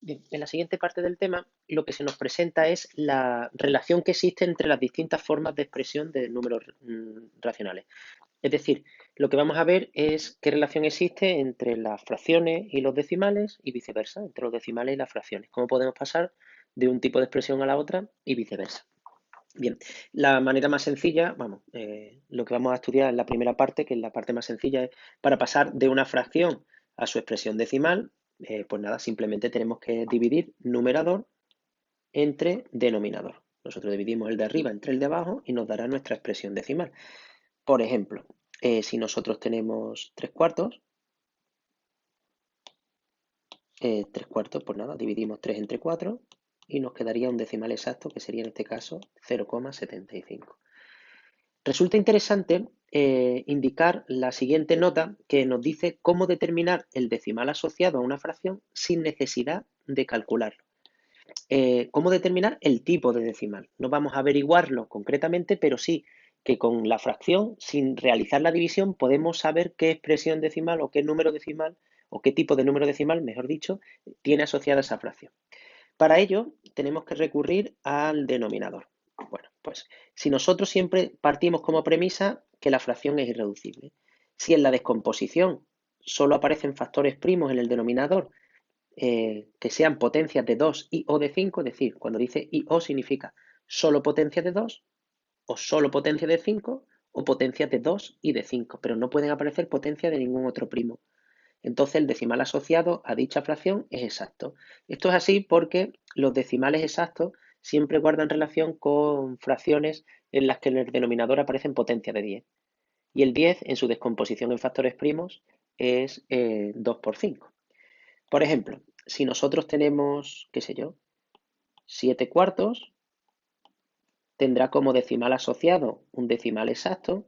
Bien, en la siguiente parte del tema, lo que se nos presenta es la relación que existe entre las distintas formas de expresión de números racionales. Es decir, lo que vamos a ver es qué relación existe entre las fracciones y los decimales y viceversa, entre los decimales y las fracciones. Cómo podemos pasar de un tipo de expresión a la otra y viceversa. Bien, la manera más sencilla, vamos, lo que vamos a estudiar en la primera parte, que es la parte más sencilla, es para pasar de una fracción a su expresión decimal, pues nada, simplemente tenemos que dividir numerador entre denominador. Nosotros dividimos el de arriba entre el de abajo y nos dará nuestra expresión decimal. Por ejemplo, si nosotros tenemos 3 cuartos, 3 cuartos, pues nada, dividimos 3 entre 4 y nos quedaría un decimal exacto, que sería en este caso 0,75. Resulta interesante indicar la siguiente nota que nos dice cómo determinar el decimal asociado a una fracción sin necesidad de calcularlo. Cómo determinar el tipo de decimal. No vamos a averiguarlo concretamente, pero sí que con la fracción, sin realizar la división, podemos saber qué expresión decimal o qué número decimal o qué tipo de número decimal, mejor dicho, tiene asociada esa fracción. Para ello, tenemos que recurrir al denominador. Bueno, pues si nosotros siempre partimos como premisa que la fracción es irreducible, si en la descomposición solo aparecen factores primos en el denominador que sean potencias de 2 y o de 5, es decir, cuando dice y o significa solo potencias de 2 o solo potencias de 5 o potencias de 2 y de 5, pero no pueden aparecer potencias de ningún otro primo. Entonces el decimal asociado a dicha fracción es exacto. Esto es así porque los decimales exactos siempre guardan relación con fracciones en las que en el denominador aparecen potencias de 10. Y el 10 en su descomposición en factores primos es 2 por 5. Por ejemplo, si nosotros tenemos, qué sé yo, 7 cuartos, tendrá como decimal asociado un decimal exacto,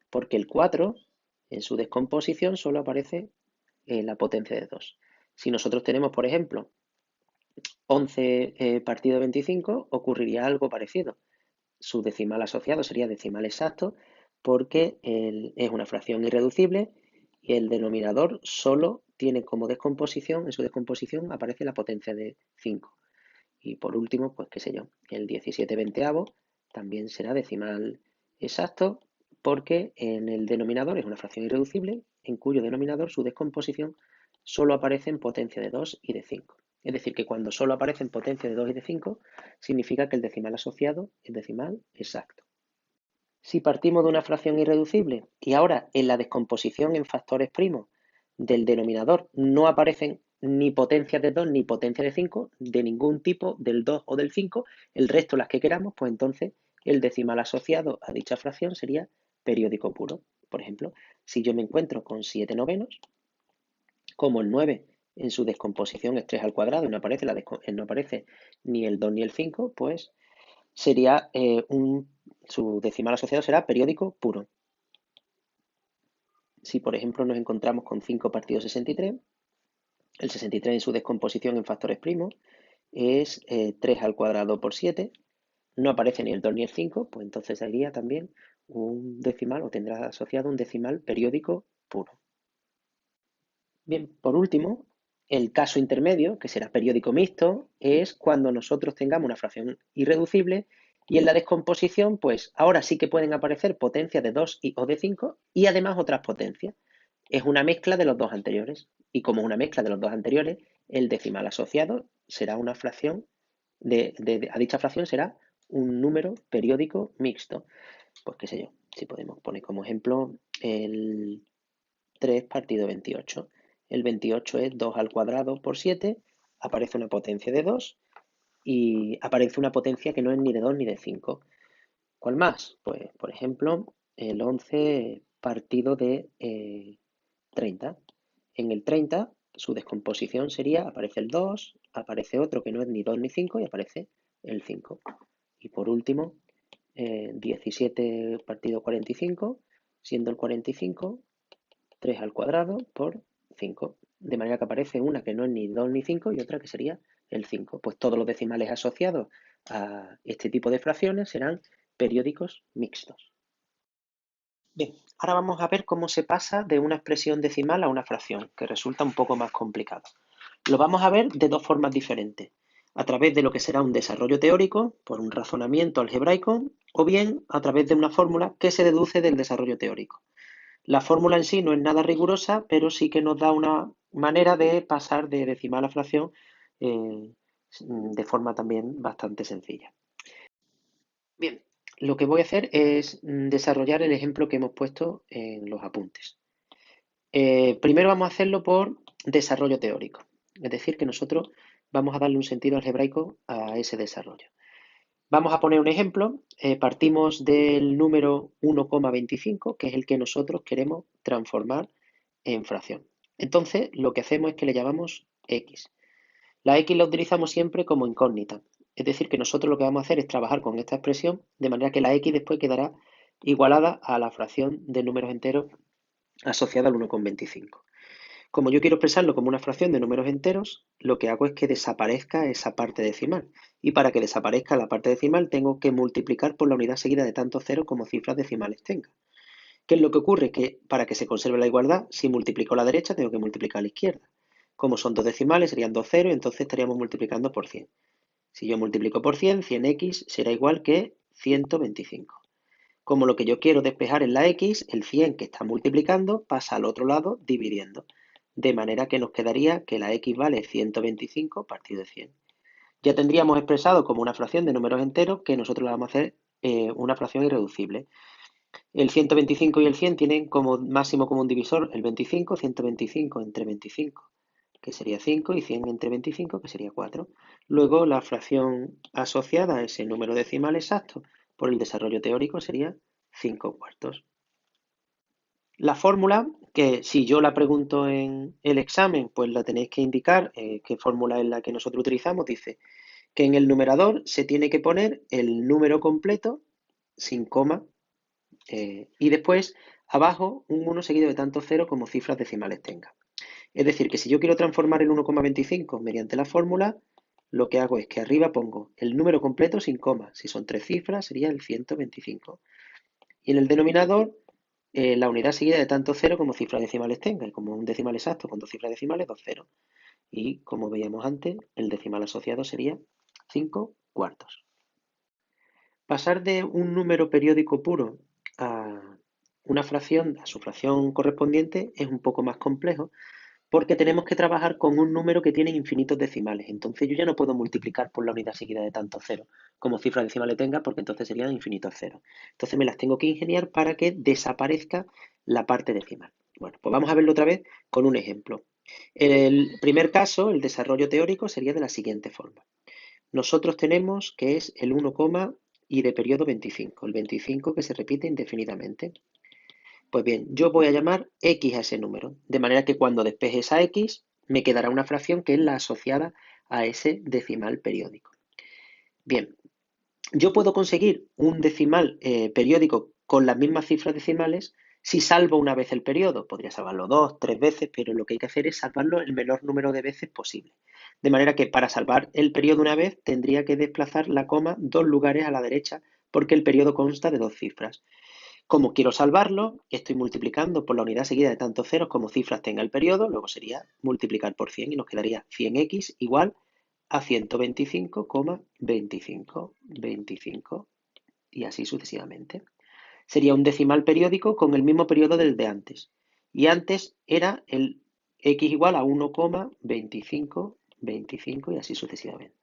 porque el 4 en su descomposición solo aparece la potencia de 2. Si nosotros tenemos, por ejemplo, 11 partido 25, ocurriría algo parecido. Su decimal asociado sería decimal exacto porque es una fracción irreducible y el denominador solo tiene como descomposición, en su descomposición aparece la potencia de 5. Y por último, pues qué sé yo, el 17 veinteavo también será decimal exacto porque en el denominador es una fracción irreducible en cuyo denominador su descomposición solo aparece en potencia de 2 y de 5. Es decir, que cuando solo aparece en potencia de 2 y de 5, significa que el decimal asociado es decimal exacto. Si partimos de una fracción irreducible y ahora en la descomposición en factores primos del denominador no aparecen ni potencias de 2 ni potencias de 5 de ningún tipo, del 2 o del 5, el resto las que queramos, pues entonces el decimal asociado a dicha fracción sería periódico puro. Por ejemplo, si yo me encuentro con 7 novenos, como el 9 en su descomposición es 3 al cuadrado y no aparece ni el 2 ni el 5, pues sería su decimal asociado será periódico puro. Si por ejemplo nos encontramos con 5 partido 63, el 63 en su descomposición en factores primos es 3 al cuadrado por 7, no aparece ni el 2 ni el 5, pues entonces sería también un decimal o tendrá asociado un decimal periódico puro. Bien, por último, el caso intermedio, que será periódico mixto, es cuando nosotros tengamos una fracción irreducible y en la descomposición, pues ahora sí que pueden aparecer potencias de 2 y o de 5 y además otras potencias. Es una mezcla de los dos anteriores. Y como es una mezcla de los dos anteriores, el decimal asociado será una fracción, a dicha fracción será un número periódico mixto. Pues qué sé yo, si podemos poner como ejemplo el 3 partido 28. El 28 es 2 al cuadrado por 7, aparece una potencia de 2 y aparece una potencia que no es ni de 2 ni de 5. ¿Cuál más? Pues, por ejemplo, el 11 partido de 30. En el 30, su descomposición sería, aparece el 2, aparece otro que no es ni 2 ni 5 y aparece el 5. Y por último, 17 partido 45, siendo el 45 3 al cuadrado por 5. De manera que aparece una que no es ni 2 ni 5 y otra que sería el 5. Pues todos los decimales asociados a este tipo de fracciones serán periódicos mixtos. Bien, ahora vamos a ver cómo se pasa de una expresión decimal a una fracción, que resulta un poco más complicado. Lo vamos a ver de dos formas diferentes, a través de lo que será un desarrollo teórico, por un razonamiento algebraico, o bien a través de una fórmula que se deduce del desarrollo teórico. La fórmula en sí no es nada rigurosa, pero sí que nos da una manera de pasar de decimal a fracción eh, de forma también bastante sencilla. Bien, lo que voy a hacer es desarrollar el ejemplo que hemos puesto en los apuntes. Primero vamos a hacerlo por desarrollo teórico, es decir, que nosotros vamos a darle un sentido algebraico a ese desarrollo. Vamos a poner un ejemplo, partimos del número 1,25, que es el que nosotros queremos transformar en fracción. Entonces, lo que hacemos es que le llamamos x. La x la utilizamos siempre como incógnita, es decir, que nosotros lo que vamos a hacer es trabajar con esta expresión, de manera que la x después quedará igualada a la fracción de números enteros asociada al 1,25. Como yo quiero expresarlo como una fracción de números enteros, lo que hago es que desaparezca esa parte decimal. Y para que desaparezca la parte decimal tengo que multiplicar por la unidad seguida de tantos ceros como cifras decimales tenga. ¿Qué es lo que ocurre? Que para que se conserve la igualdad, si multiplico a la derecha tengo que multiplicar a la izquierda. Como son dos decimales, serían dos ceros, entonces estaríamos multiplicando por 100. Si yo multiplico por 100, 100x será igual que 125. Como lo que yo quiero despejar es la x, el 100 que está multiplicando pasa al otro lado dividiendo. De manera que nos quedaría que la x vale 125 partido de 100. Ya tendríamos expresado como una fracción de números enteros que nosotros le vamos a hacer una fracción irreducible. El 125 y el 100 tienen como máximo común divisor el 25, 125 entre 25, que sería 5, y 100 entre 25, que sería 4. Luego la fracción asociada a ese número decimal exacto por el desarrollo teórico sería 5 cuartos. La fórmula, que si yo la pregunto en el examen, pues la tenéis que indicar, qué fórmula es la que nosotros utilizamos, dice que en el numerador se tiene que poner el número completo sin coma y después abajo un 1 seguido de tantos ceros como cifras decimales tenga. Es decir, que si yo quiero transformar el 1,25 mediante la fórmula, lo que hago es que arriba pongo el número completo sin coma. Si son tres cifras, sería el 125. Y en el denominador, la unidad seguida de tanto cero como cifras decimales tenga. Y como un decimal exacto con dos cifras decimales, dos ceros. Y como veíamos antes, el decimal asociado sería 5 cuartos. Pasar de un número periódico puro a una fracción, a su fracción correspondiente, es un poco más complejo porque tenemos que trabajar con un número que tiene infinitos decimales. Entonces yo ya no puedo multiplicar por la unidad seguida de tantos ceros como cifra decimal tenga, porque entonces serían infinitos ceros. Entonces me las tengo que ingeniar para que desaparezca la parte decimal. Bueno, pues vamos a verlo otra vez con un ejemplo. El primer caso, el desarrollo teórico, sería de la siguiente forma. Nosotros tenemos que es el 1, y de periodo 25, el 25 que se repite indefinidamente. Pues bien, yo voy a llamar x a ese número, de manera que cuando despeje esa x, me quedará una fracción que es la asociada a ese decimal periódico. Bien, yo puedo conseguir un decimal periódico con las mismas cifras decimales si salvo una vez el periodo. Podría salvarlo dos, tres veces, pero lo que hay que hacer es salvarlo el menor número de veces posible. De manera que para salvar el periodo una vez tendría que desplazar la coma dos lugares a la derecha porque el periodo consta de dos cifras. Como quiero salvarlo, estoy multiplicando por la unidad seguida de tantos ceros como cifras tenga el periodo, luego sería multiplicar por 100 y nos quedaría 100x igual a 125,25, 25 y así sucesivamente. Sería un decimal periódico con el mismo periodo del de antes. Y antes era el x igual a 1,25, 25 y así sucesivamente.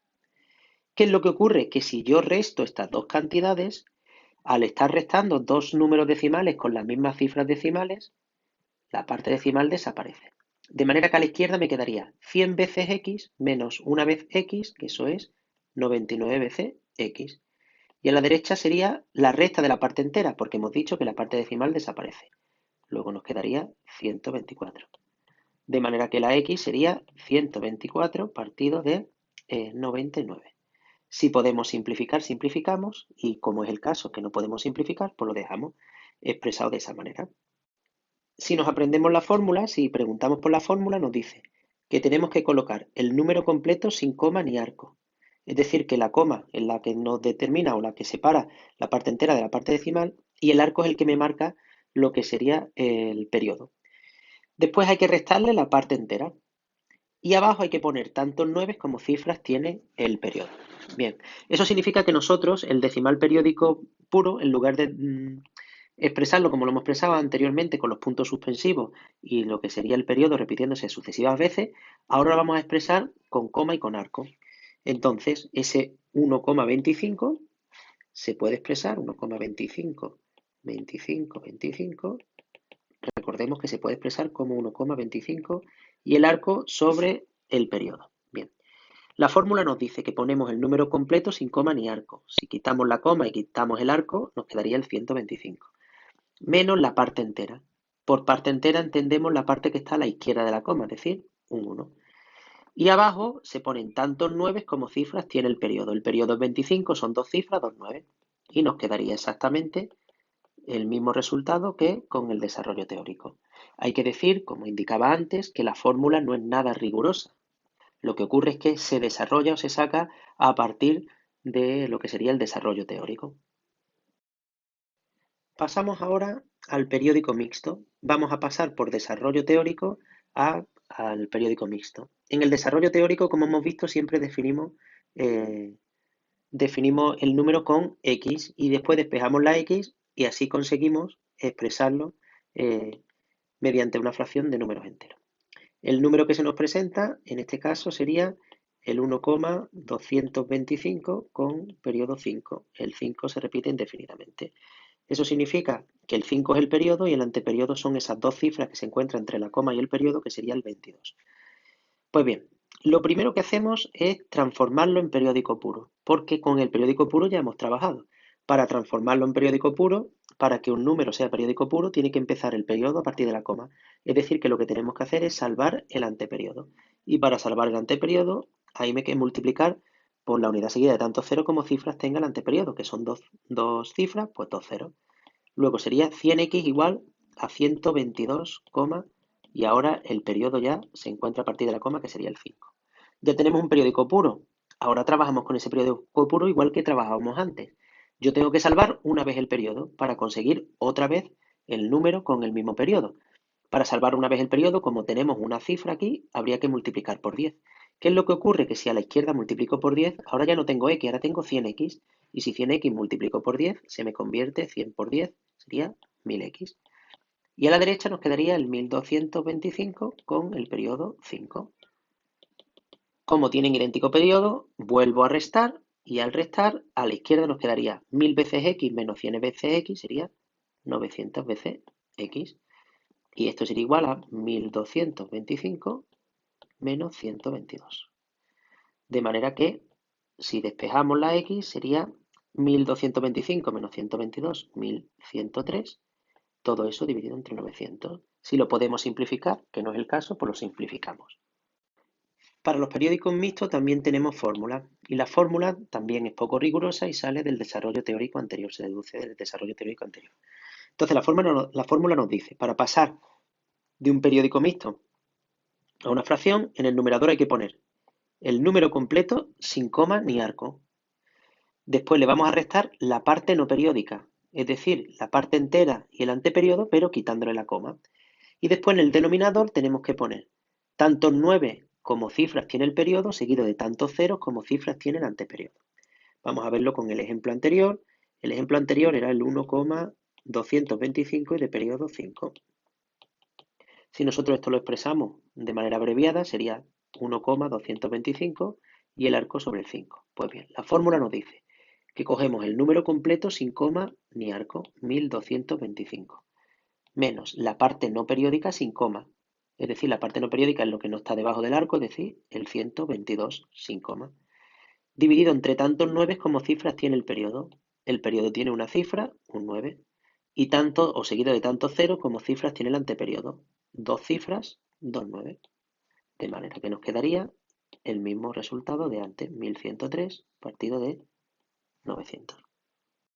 ¿Qué es lo que ocurre? Que si yo resto estas dos cantidades, al estar restando dos números decimales con las mismas cifras decimales, la parte decimal desaparece. De manera que a la izquierda me quedaría 100 veces x menos una vez x, que eso es 99 veces x. Y a la derecha sería la resta de la parte entera, porque hemos dicho que la parte decimal desaparece. Luego nos quedaría 124. De manera que la x sería 124 partido de 99. Si podemos simplificar, simplificamos, y como es el caso que no podemos simplificar, pues lo dejamos expresado de esa manera. Si nos aprendemos la fórmula, si preguntamos por la fórmula, nos dice que tenemos que colocar el número completo sin coma ni arco. Es decir, que la coma es la que nos determina o la que separa la parte entera de la parte decimal y el arco es el que me marca lo que sería el periodo. Después hay que restarle la parte entera. Y abajo hay que poner tantos 9 como cifras tiene el periodo. Bien, eso significa que nosotros el decimal periódico puro, en lugar de expresarlo como lo hemos expresado anteriormente con los puntos suspensivos y lo que sería el periodo repitiéndose sucesivas veces, ahora lo vamos a expresar con coma y con arco. Entonces, ese 1,25 se puede expresar 1,25, 25, 25. Recordemos que se puede expresar como 1,25 y el arco sobre el periodo. Bien, la fórmula nos dice que ponemos el número completo sin coma ni arco. Si quitamos la coma y quitamos el arco, nos quedaría el 125, menos la parte entera. Por parte entera entendemos la parte que está a la izquierda de la coma, es decir, un 1. Y abajo se ponen tantos 9 como cifras tiene el periodo. El periodo es 25, son dos cifras, dos 9. Y nos quedaría exactamente el mismo resultado que con el desarrollo teórico. Hay que decir, como indicaba antes, que la fórmula no es nada rigurosa. Lo que ocurre es que se desarrolla o se saca a partir de lo que sería el desarrollo teórico. Pasamos ahora al periódico mixto. Vamos a pasar por desarrollo teórico al periódico mixto. En el desarrollo teórico, como hemos visto, siempre definimos el número con x y después despejamos la x y así conseguimos expresarlo mediante una fracción de números enteros. El número que se nos presenta en este caso sería el 1,225 con periodo 5. El 5 se repite indefinidamente. Eso significa que el 5 es el periodo y el anteperiodo son esas dos cifras que se encuentran entre la coma y el periodo, que sería el 22. Pues bien, lo primero que hacemos es transformarlo en periódico puro, porque con el periódico puro ya hemos trabajado. Para transformarlo en periódico puro, para que un número sea periódico puro, tiene que empezar el periodo a partir de la coma. Es decir, que lo que tenemos que hacer es salvar el anteperiodo. Y para salvar el anteperiodo, ahí me hay que multiplicar por la unidad seguida de tantos ceros como cifras tenga el anteperiodo, que son dos cifras, pues dos ceros. Luego sería 100x igual a 122, y ahora el periodo ya se encuentra a partir de la coma, que sería el 5. Ya tenemos un periódico puro. Ahora trabajamos con ese periódico puro igual que trabajábamos antes. Yo tengo que salvar una vez el periodo para conseguir otra vez el número con el mismo periodo. Para salvar una vez el periodo, como tenemos una cifra aquí, habría que multiplicar por 10. ¿Qué es lo que ocurre? Que si a la izquierda multiplico por 10, ahora ya no tengo x, ahora tengo 100x. Y si 100x multiplico por 10, se me convierte 100 por 10, sería 1000x. Y a la derecha nos quedaría el 1225 con el periodo 5. Como tienen idéntico periodo, vuelvo a restar y al restar a la izquierda nos quedaría 1000 veces x menos 100 veces x, sería 900 veces x. Y esto sería igual a 1225 menos 122. De manera que si despejamos la x sería 1225 menos 122, 1103. Todo eso dividido entre 900. Si lo podemos simplificar, que no es el caso, pues lo simplificamos. Para los periódicos mixtos también tenemos fórmulas y la fórmula también es poco rigurosa y sale del desarrollo teórico anterior, se deduce del desarrollo teórico anterior. Entonces la fórmula nos dice, para pasar de un periódico mixto a una fracción, en el numerador hay que poner el número completo sin coma ni arco. Después le vamos a restar la parte no periódica, es decir, la parte entera y el anteperiodo, pero quitándole la coma. Y después en el denominador tenemos que poner tantos 9 como cifras tiene el periodo, seguido de tantos ceros como cifras tiene el anteperiodo. Vamos a verlo con el ejemplo anterior. El ejemplo anterior era el 1,225 y de periodo 5. Si nosotros esto lo expresamos de manera abreviada, sería 1,225 y el arco sobre el 5. Pues bien, la fórmula nos dice que cogemos el número completo sin coma ni arco, 1225, menos la parte no periódica sin coma. Es decir, la parte no periódica es lo que no está debajo del arco, es decir, el 122 sin coma. Dividido entre tantos 9 como cifras tiene el periodo. El periodo tiene una cifra, un 9, y tanto o seguido de tantos ceros como cifras tiene el anteperiodo. Dos cifras, dos 9. De manera que nos quedaría el mismo resultado de antes, 1103 partido de 900.